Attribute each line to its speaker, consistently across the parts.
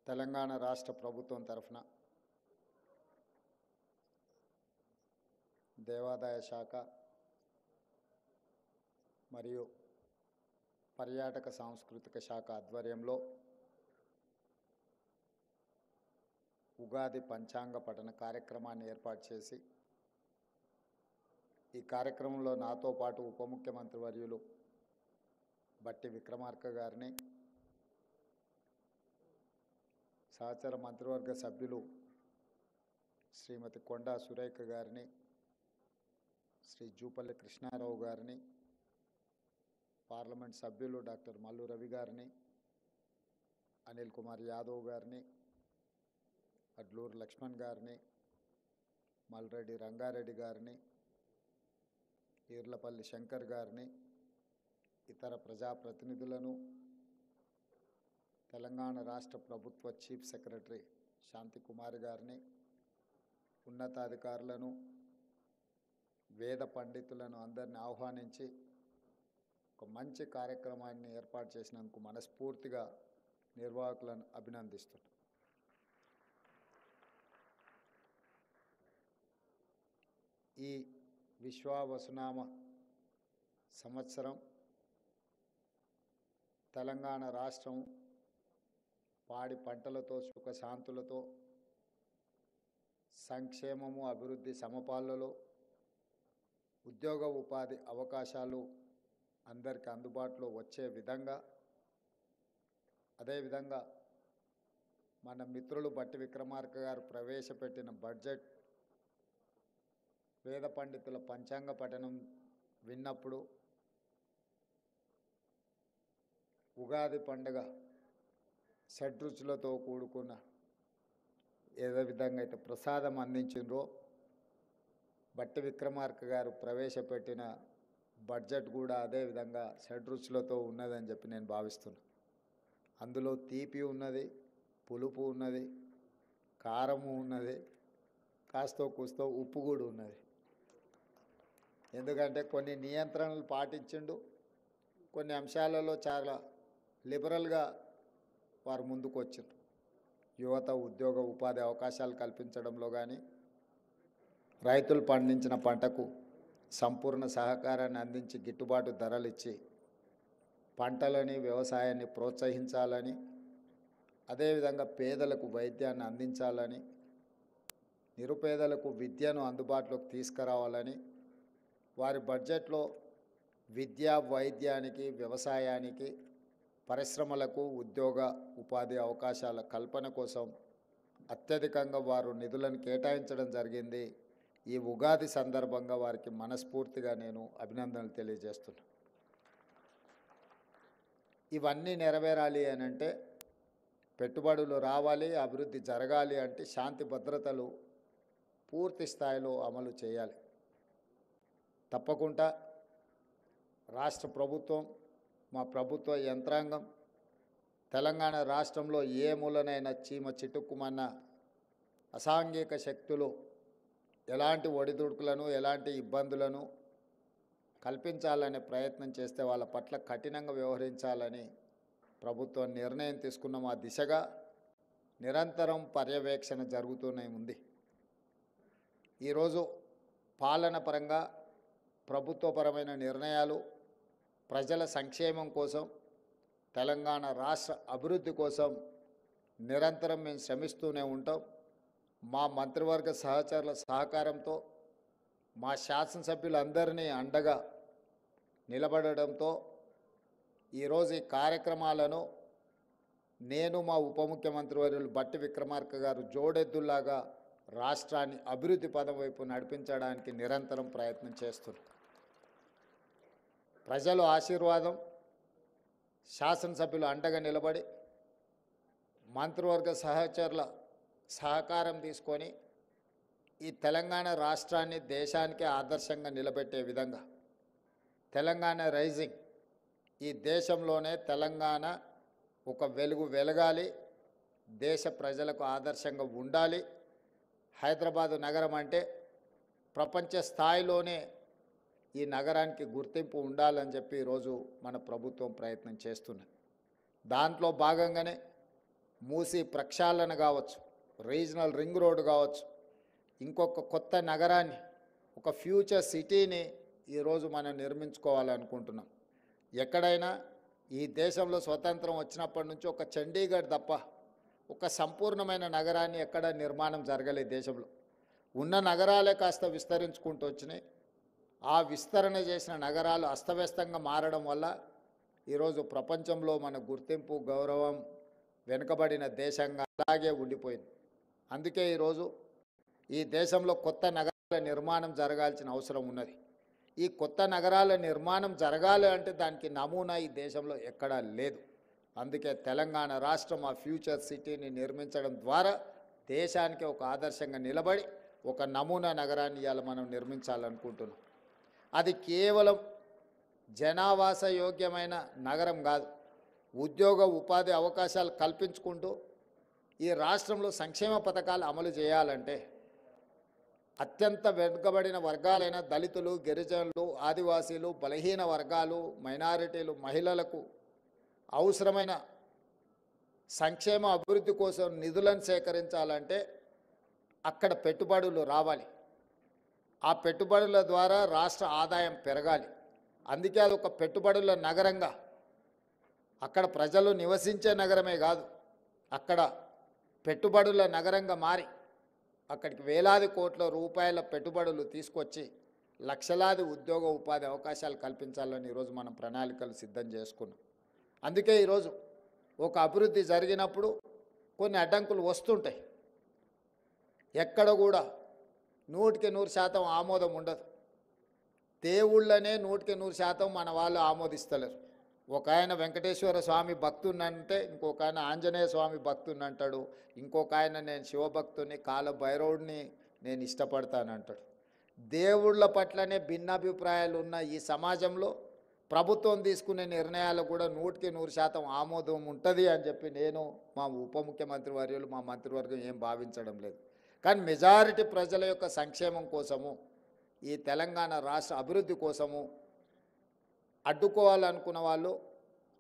Speaker 1: తెలంగాణ రాష్ట్ర ప్రభుత్వం తరఫున దేవాదాయ శాఖ మరియు పర్యాటక సాంస్కృతిక శాఖ ఆధ్వర్యంలో ఉగాది పంచాంగ పఠన కార్యక్రమాన్ని ఏర్పాటు చేసి ఈ కార్యక్రమంలో నాతో పాటు ఉప ముఖ్యమంత్రి వర్యులు బట్టి విక్రమార్క గారిని, సహచర మంత్రివర్గ సభ్యులు శ్రీమతి కొండా సురేఖ గారిని, శ్రీ జూపల్లి కృష్ణారావు గారిని, పార్లమెంట్ సభ్యులు డాక్టర్ మల్లు రవి గారిని, అనిల్ కుమార్ యాదవ్ గారిని, అడ్లూరు లక్ష్మణ్ గారిని, మల్రెడ్డి రంగారెడ్డి గారిని, ఈర్లపల్లి శంకర్ గారిని, ఇతర ప్రజాప్రతినిధులను, తెలంగాణ రాష్ట్ర ప్రభుత్వ చీఫ్ సెక్రటరీ శాంతి కుమార్ గారిని, ఉన్నతాధికారులను, వేద పండితులను అందరిని ఆహ్వానించి ఒక మంచి కార్యక్రమాన్ని ఏర్పాటు చేసినందుకు మనస్ఫూర్తిగా నిర్వాహకులను అభినందిస్తున్నాను. ఈ విశ్వావసునామ సంవత్సరం తెలంగాణ రాష్ట్రం పాడి పంటలతో సుఖశాంతులతో సంక్షేమము అభివృద్ధి సమపాలలో ఉద్యోగ ఉపాధి అవకాశాలు అందరికీ అందుబాటులో వచ్చే విధంగా, అదేవిధంగా మన మిత్రులు బట్టి విక్రమార్క గారు ప్రవేశపెట్టిన బడ్జెట్ వేద పండితుల పంచాంగ పఠనం విన్నప్పుడు ఉగాది పండుగ షడ్రుచులతో కూడుకున్న ఏదో విధంగా అయితే ప్రసాదం అందించిండ్రో బట్టి విక్రమార్క గారు ప్రవేశపెట్టిన బడ్జెట్ కూడా అదేవిధంగా షడ్రుచులతో ఉన్నదని చెప్పి నేను భావిస్తున్నాను. అందులో తీపి ఉన్నది, పులుపు ఉన్నది, కారము ఉన్నది, కాస్తో కూస్తో ఉప్పు కూడా ఉన్నది. ఎందుకంటే కొన్ని నియంత్రణలు పాటించిండు, కొన్ని అంశాలలో చాలా లిబరల్గా వారు ముందుకు వచ్చిండ్రు. యువత ఉద్యోగ ఉపాధి అవకాశాలు కల్పించడంలో కానీ, రైతులు పండించిన పంటకు సంపూర్ణ సహకారాన్ని అందించి గిట్టుబాటు ధరలు ఇచ్చి పంటలని వ్యవసాయాన్ని ప్రోత్సహించాలని, అదేవిధంగా పేదలకు వైద్యాన్ని అందించాలని, నిరుపేదలకు విద్యను అందుబాటులోకి తీసుకురావాలని వారి బడ్జెట్లో విద్యా వైద్యానికి, వ్యవసాయానికి, పరిశ్రమలకు ఉద్యోగ ఉపాధి అవకాశాల కల్పన కోసం అత్యధికంగా వారు నిధులను కేటాయించడం జరిగింది. ఈ ఉగాది సందర్భంగా వారికి మనస్ఫూర్తిగా నేను అభినందనలు తెలియజేస్తున్నాను. ఇవన్నీ నెరవేరాలి అని అంటే, పెట్టుబడులు రావాలి, అభివృద్ధి జరగాలి అంటే శాంతి భద్రతలు పూర్తి స్థాయిలో అమలు చేయాలి. తప్పకుండా రాష్ట్ర ప్రభుత్వం, మా ప్రభుత్వ యంత్రాంగం తెలంగాణ రాష్ట్రంలో ఏ మూలనైనా చీమ చిటుక్కుమన్న అసాంఘిక శక్తులు ఎలాంటి ఒడిదుడుకులను, ఎలాంటి ఇబ్బందులను కల్పించాలనే ప్రయత్నం చేస్తే వాళ్ళ పట్ల కఠినంగా వ్యవహరించాలని ప్రభుత్వం నిర్ణయం తీసుకున్న మా దిశగా నిరంతరం పర్యవేక్షణ జరుగుతూనే ఉంది. ఈరోజు పాలన పరంగా ప్రభుత్వపరమైన నిర్ణయాలు ప్రజల సంక్షేమం కోసం, తెలంగాణ రాష్ట్ర అభివృద్ధి కోసం నిరంతరం మేము శ్రమిస్తూనే ఉంటాం. మా మంత్రివర్గ సహచరుల సహకారంతో, మా శాసనసభ్యులందరినీ అండగా నిలబడడంతో ఈరోజు ఈ కార్యక్రమాలను నేను, మా ఉప ముఖ్యమంత్రి వర్యులు బట్టి విక్రమార్క గారు జోడెద్దుల్లాగా రాష్ట్రాన్ని అభివృద్ధి పదం వైపు నడిపించడానికి నిరంతరం ప్రయత్నం చేస్తున్నాం. ప్రజలు ఆశీర్వాదం, శాసనసభ్యులు అండగా నిలబడి, మంత్రివర్గ సహచరుల సహకారం తీసుకొని ఈ తెలంగాణ రాష్ట్రాన్ని దేశానికి ఆదర్శంగా నిలబెట్టే విధంగా తెలంగాణ రైజింగ్, ఈ దేశంలోనే తెలంగాణ ఒక వెలుగు వెలగాలి, దేశ ప్రజలకు ఆదర్శంగా ఉండాలి. హైదరాబాదు నగరం అంటే ప్రపంచ స్థాయిలోనే ఈ నగరానికి గుర్తింపు ఉండాలని చెప్పి ఈరోజు మన ప్రభుత్వం ప్రయత్నం చేస్తున్నది. దాంట్లో భాగంగానే మూసీ ప్రక్షాళన కావచ్చు, రీజనల్ రింగ్ రోడ్ కావచ్చు, ఇంకొక కొత్త నగరాన్ని, ఒక ఫ్యూచర్ సిటీని ఈరోజు మనం నిర్మించుకోవాలనుకుంటున్నాం. ఎక్కడైనా ఈ దేశంలో స్వతంత్రం వచ్చినప్పటి నుంచి ఒక చండీగఢ్ తప్ప ఒక సంపూర్ణమైన నగరాన్ని ఎక్కడ నిర్మాణం జరగలేదు. దేశంలో ఉన్న నగరాలే కాస్త విస్తరించుకుంటూ వచ్చినాయి. ఆ విస్తరణ చేసిన నగరాలు అస్తవ్యస్తంగా మారడం వల్ల ఈరోజు ప్రపంచంలో మన గుర్తింపు, గౌరవం వెనుకబడిన దేశంగా అలాగే ఉండిపోయింది. అందుకే ఈరోజు ఈ దేశంలో కొత్త నగరాల నిర్మాణం జరగాల్సిన అవసరం ఉన్నది. ఈ కొత్త నగరాల నిర్మాణం జరగాలి అంటే దానికి నమూనా ఈ దేశంలో ఎక్కడా లేదు. అందుకే తెలంగాణ రాష్ట్రం ఆ ఫ్యూచర్ సిటీని నిర్మించడం ద్వారా దేశానికి ఒక ఆదర్శంగా నిలబడి ఒక నమూనా నగరాన్ని ఇవాళ మనం నిర్మించాలనుకుంటున్నాం. అది కేవలం జనావాస యోగ్యమైన నగరం కాదు, ఉద్యోగ ఉపాధి అవకాశాలు కల్పించుకుంటూ ఈ రాష్ట్రంలో సంక్షేమ పథకాలు అమలు చేయాలంటే అత్యంత వెనుకబడిన వర్గాలైన దళితులు, గిరిజనులు, ఆదివాసీలు, బలహీన వర్గాలు, మైనారిటీలు, మహిళలకు అవసరమైన సంక్షేమ అభివృద్ధి కోసం నిధులను సేకరించాలంటే అక్కడ పెట్టుబడులు రావాలి. ఆ పెట్టుబడుల ద్వారా రాష్ట్ర ఆదాయం పెరగాలి. అందుకే అది ఒక పెట్టుబడుల నగరంగా, అక్కడ ప్రజలు నివసించే నగరమే కాదు, అక్కడ పెట్టుబడుల నగరంగా మారి అక్కడికి వేలాది కోట్ల రూపాయల పెట్టుబడులు తీసుకొచ్చి లక్షలాది ఉద్యోగ ఉపాధి అవకాశాలు కల్పించాలని ఈరోజు మనం ప్రణాళికలు సిద్ధం చేసుకున్నాం. అందుకే ఈరోజు ఒక అభివృద్ధి జరిగినప్పుడు కొన్ని అడ్డంకులు వస్తుంటాయి. ఎక్కడ కూడా 100% ఆమోదం ఉండదు. దేవుళ్ళనే 100% మన వాళ్ళు ఆమోదిస్తలేరు. ఒక ఆయన వెంకటేశ్వర స్వామి భక్తున్నంటే ఇంకొక ఆయన ఆంజనేయ స్వామి భక్తున్నంటాడు, ఇంకొక ఆయన నేను శివభక్తుని, కాల భైరవుడిని నేను ఇష్టపడతానంటాడు. దేవుళ్ళ పట్లనే భిన్నాభిప్రాయాలు ఉన్న ఈ సమాజంలో ప్రభుత్వం తీసుకునే నిర్ణయాలు కూడా 100% ఆమోదం ఉంటుంది అని చెప్పి నేను, మా ఉప ముఖ్యమంత్రి వర్యులు, మా మంత్రివర్గం ఏం భావించడం లేదు. కానీ మెజారిటీ ప్రజల యొక్క సంక్షేమం కోసము, ఈ తెలంగాణ రాష్ట్ర అభివృద్ధి కోసము అడ్డుకోవాలనుకున్న వాళ్ళు,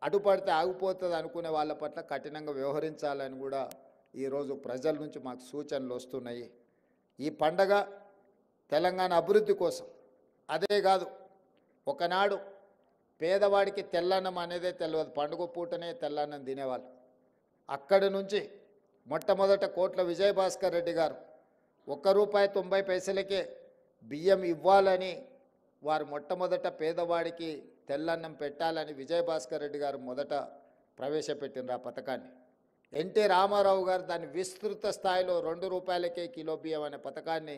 Speaker 1: అడ్డుపడితే ఆగిపోతుంది అనుకునే వాళ్ళ పట్ల కఠినంగా వ్యవహరించాలని కూడా ఈరోజు ప్రజల నుంచి మాకు సూచనలు వస్తున్నాయి. ఈ పండగ తెలంగాణ అభివృద్ధి కోసం. అదే కాదు, ఒకనాడు పేదవాడికి తెల్లన్నం అనేదే తెలియదు, పండుగ పూటనే తెల్లన్నం తినేవాళ్ళు. అక్కడి నుంచి మొట్టమొదట కోట్ల విజయభాస్కర్ రెడ్డి గారు ₹1.90 బియ్యం ఇవ్వాలని వారు మొట్టమొదట పేదవాడికి తెల్లన్నం పెట్టాలని విజయభాస్కర్ రెడ్డి గారు మొదట ప్రవేశపెట్టిన ఆ పథకాన్ని. ఎన్టీ రామారావు గారు దాన్ని విస్తృత స్థాయిలో ₹2 కిలో బియ్యం అనే పథకాన్ని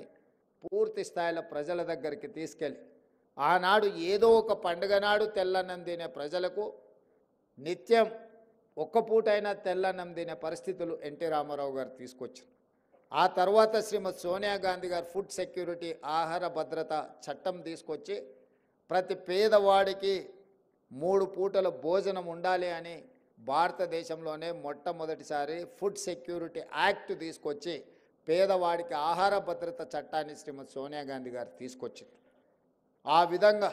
Speaker 1: పూర్తి స్థాయిలో ప్రజల దగ్గరికి తీసుకెళ్ళి ఆనాడు ఏదో ఒక పండుగ నాడు తెల్లన్నం తినే ప్రజలకు నిత్యం ఒక్క పూటైనా తెల్లన్నం తినే పరిస్థితులు ఎన్టీ రామారావు గారు తీసుకొచ్చారు. ఆ తర్వాత శ్రీమతి సోనియా గాంధీ గారు ఫుడ్ సెక్యూరిటీ, ఆహార భద్రత చట్టం తీసుకొచ్చి ప్రతి పేదవాడికి 3 పూటల భోజనం ఉండాలి అని భారతదేశంలోనే మొట్టమొదటిసారి ఫుడ్ సెక్యూరిటీ యాక్ట్ తీసుకొచ్చి పేదవాడికి ఆహార భద్రత చట్టాన్ని శ్రీమతి సోనియా గాంధీ గారు తీసుకొచ్చింది. ఆ విధంగా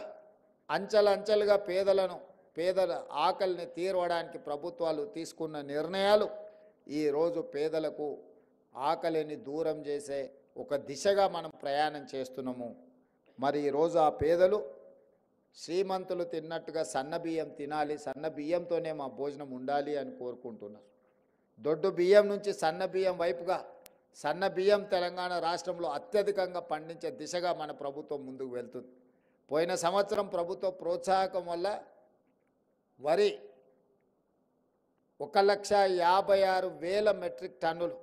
Speaker 1: అంచెలంచెలుగా పేదల ఆకలిని తీర్చడానికి ప్రభుత్వాలు తీసుకున్న నిర్ణయాలు ఈరోజు పేదలకు ఆకలిని దూరం చేసే ఒక దిశగా మనం ప్రయాణం చేస్తున్నాము. మరి ఈరోజు ఆ పేదలు శ్రీమంతులు తిన్నట్టుగా సన్న బియ్యం తినాలి, సన్న బియ్యంతోనే మా భోజనం ఉండాలి అని కోరుకుంటున్నారు. దొడ్డు బియ్యం నుంచి సన్న బియ్యం వైపుగా, సన్న బియ్యం తెలంగాణ రాష్ట్రంలో అత్యధికంగా పండించే దిశగా మన ప్రభుత్వం ముందుకు వెళ్తుంది. పోయిన సంవత్సరం ప్రభుత్వ ప్రోత్సాహకం వల్ల వరి 1,56,000 మెట్రిక్ టన్నులు,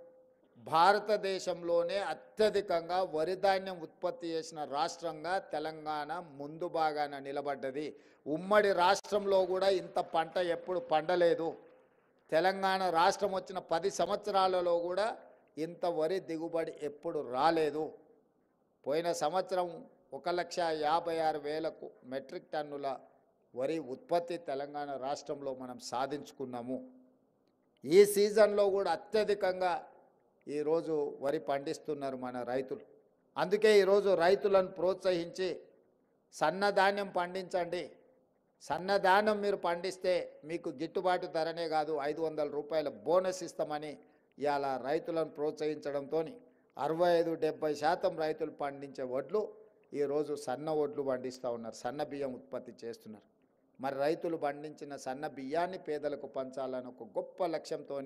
Speaker 1: భారతదేశంలోనే అత్యధికంగా వరి ధాన్యం ఉత్పత్తి చేసిన రాష్ట్రంగా తెలంగాణ ముందు భాగాన నిలబడ్డది. ఉమ్మడి రాష్ట్రంలో కూడా ఇంత పంట ఎప్పుడు పండలేదు. తెలంగాణ రాష్ట్రం వచ్చిన 10 సంవత్సరాలలో కూడా ఇంత వరి దిగుబడి ఎప్పుడు రాలేదు. పోయిన సంవత్సరం 1,56,000 మెట్రిక్ టన్నుల వరి ఉత్పత్తి తెలంగాణ రాష్ట్రంలో మనం సాధించుకున్నాము. ఈ సీజన్లో కూడా అత్యధికంగా ఈరోజు వరి పండిస్తున్నారు మన రైతులు. అందుకే ఈరోజు రైతులను ప్రోత్సహించి సన్నధాన్యం పండించండి, సన్నధానం మీరు పండిస్తే మీకు గిట్టుబాటు ధరనే కాదు 500 రూపాయల బోనస్ ఇస్తామని ఇవాళ రైతులను ప్రోత్సహించడంతో 65-70% రైతులు పండించే వడ్లు ఈరోజు సన్న వడ్లు పండిస్తూ ఉన్నారు, సన్న బియ్యం ఉత్పత్తి చేస్తున్నారు. మరి రైతులు పండించిన సన్న బియ్యాన్ని పేదలకు పంచాలని ఒక గొప్ప లక్ష్యంతో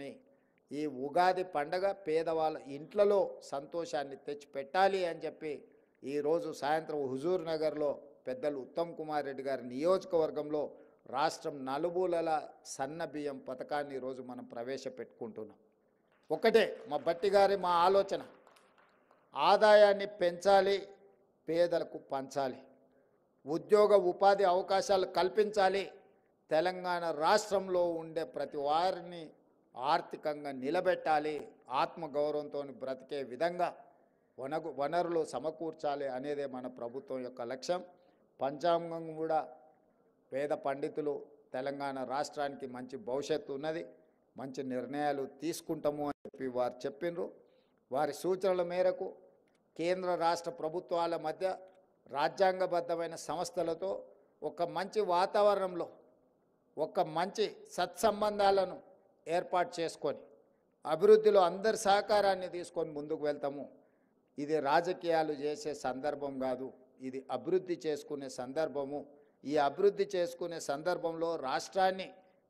Speaker 1: ఈ ఉగాది పండగ పేదవాళ్ళ ఇంట్లలో సంతోషాన్ని తెచ్చిపెట్టాలి అని చెప్పి ఈరోజు సాయంత్రం హుజూర్ నగర్లో పెద్దలు ఉత్తమ్ కుమార్ రెడ్డి గారి నియోజకవర్గంలో రాష్ట్రం నలుమూలల సన్న బియ్యం పథకాన్ని ఈరోజు మనం ప్రవేశపెట్టుకుంటున్నాం. ఒకటే మా బట్టి గారి మా ఆలోచన, ఆదాయాన్ని పెంచాలి, పేదలకు పంచాలి, ఉద్యోగ ఉపాధి అవకాశాలు కల్పించాలి, తెలంగాణ రాష్ట్రంలో ఉండే ప్రతి వారిని ఆర్థికంగా నిలబెట్టాలి, ఆత్మగౌరవంతో బ్రతికే విధంగా వనరులు సమకూర్చాలి అనేదే మన ప్రభుత్వం యొక్క లక్ష్యం. పంచాంగం కూడా వేద పండితులు తెలంగాణ రాష్ట్రానికి మంచి భవిష్యత్తు ఉన్నది, మంచి నిర్ణయాలు తీసుకుంటాము అని చెప్పి వారు చెప్పిండ్రు. వారి సూచనల మేరకు కేంద్ర రాష్ట్ర ప్రభుత్వాల మధ్య రాజ్యాంగబద్ధమైన సంస్థలతో ఒక మంచి వాతావరణంలో ఒక మంచి సత్సంబంధాలను ఏర్పాటు చేసుకొని అభివృద్ధిలో అందరి సహకారాన్ని తీసుకొని ముందుకు వెళ్తాము. ఇది రాజకీయాలు చేసే సందర్భం కాదు, ఇది అభివృద్ధి చేసుకునే సందర్భము. ఈ అభివృద్ధి చేసుకునే సందర్భంలో రాష్ట్రాన్ని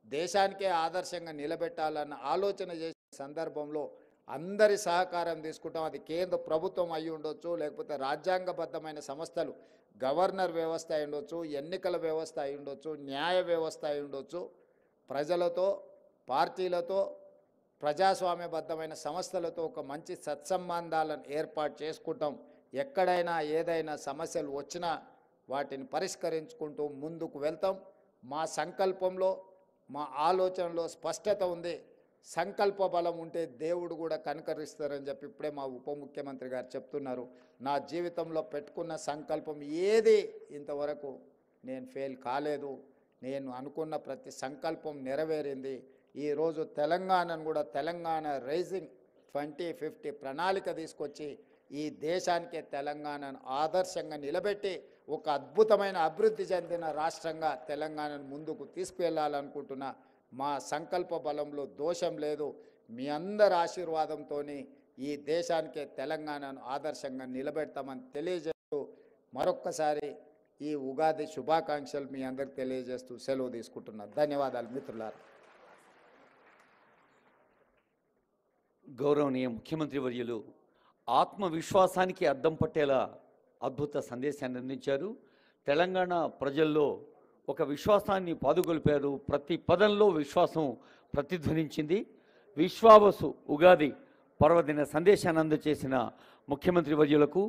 Speaker 1: దేశానికే ఆదర్శంగా నిలబెట్టాలన్న ఆలోచన చేసే సందర్భంలో అందరి సహకారం తీసుకుంటాం. అది కేంద్ర ప్రభుత్వం అయి ఉండొచ్చు, లేకపోతే రాజ్యాంగబద్ధమైన సంస్థలు, గవర్నర్ వ్యవస్థ అయి ఉండొచ్చు, ఎన్నికల వ్యవస్థ అయి ఉండొచ్చు, న్యాయ వ్యవస్థ అయి ఉండొచ్చు, ప్రజలతో, పార్టీలతో, ప్రజాస్వామ్యబద్ధమైన సంస్థలతో ఒక మంచి సత్సంబంధాలను ఏర్పాటు చేసుకుంటాం. ఎక్కడైనా ఏదైనా సమస్యలు వచ్చినా వాటిని పరిష్కరించుకుంటూ ముందుకు వెళ్తాం. మా సంకల్పంలో, మా ఆలోచనలో స్పష్టత ఉంది. సంకల్ప బలం ఉంటే దేవుడు కూడా కనుకరిస్తారని చెప్పి ఇప్పుడే మా ఉప ముఖ్యమంత్రి గారు చెప్తున్నారు. నా జీవితంలో పెట్టుకున్న సంకల్పం ఏది ఇంతవరకు నేను ఫెయిల్ కాలేదు. నేను అనుకున్న ప్రతి సంకల్పం నెరవేరింది. ఈరోజు తెలంగాణను కూడా తెలంగాణ రైజింగ్ 2050 ప్రణాళిక తీసుకొచ్చి ఈ దేశానికే తెలంగాణను ఆదర్శంగా నిలబెట్టి ఒక అద్భుతమైన అభివృద్ధి చెందిన రాష్ట్రంగా తెలంగాణను ముందుకు తీసుకువెళ్ళాలనుకుంటున్నా. మా సంకల్ప బలంలో దోషం లేదు. మీ అందరి ఆశీర్వాదంతో ఈ దేశానికే తెలంగాణను ఆదర్శంగా నిలబెడతామని తెలియజేస్తూ మరొక్కసారి ఈ ఉగాది శుభాకాంక్షలు మీ అందరికి తెలియజేస్తూ సెలవు తీసుకుంటున్నా. ధన్యవాదాలు మిత్రులారా.
Speaker 2: గౌరవనీయ ముఖ్యమంత్రి వర్యులు ఆత్మవిశ్వాసానికి అద్దం పట్టేలా అద్భుత సందేశాన్ని అందించారు. తెలంగాణ ప్రజల్లో ఒక విశ్వాసాన్ని పాదుగొల్పారు. ప్రతి పదంలో విశ్వాసం ప్రతిధ్వనించింది. విశ్వావసు ఉగాది పర్వదిన సందేశాన్ని అందజేసిన ముఖ్యమంత్రి వర్యులకు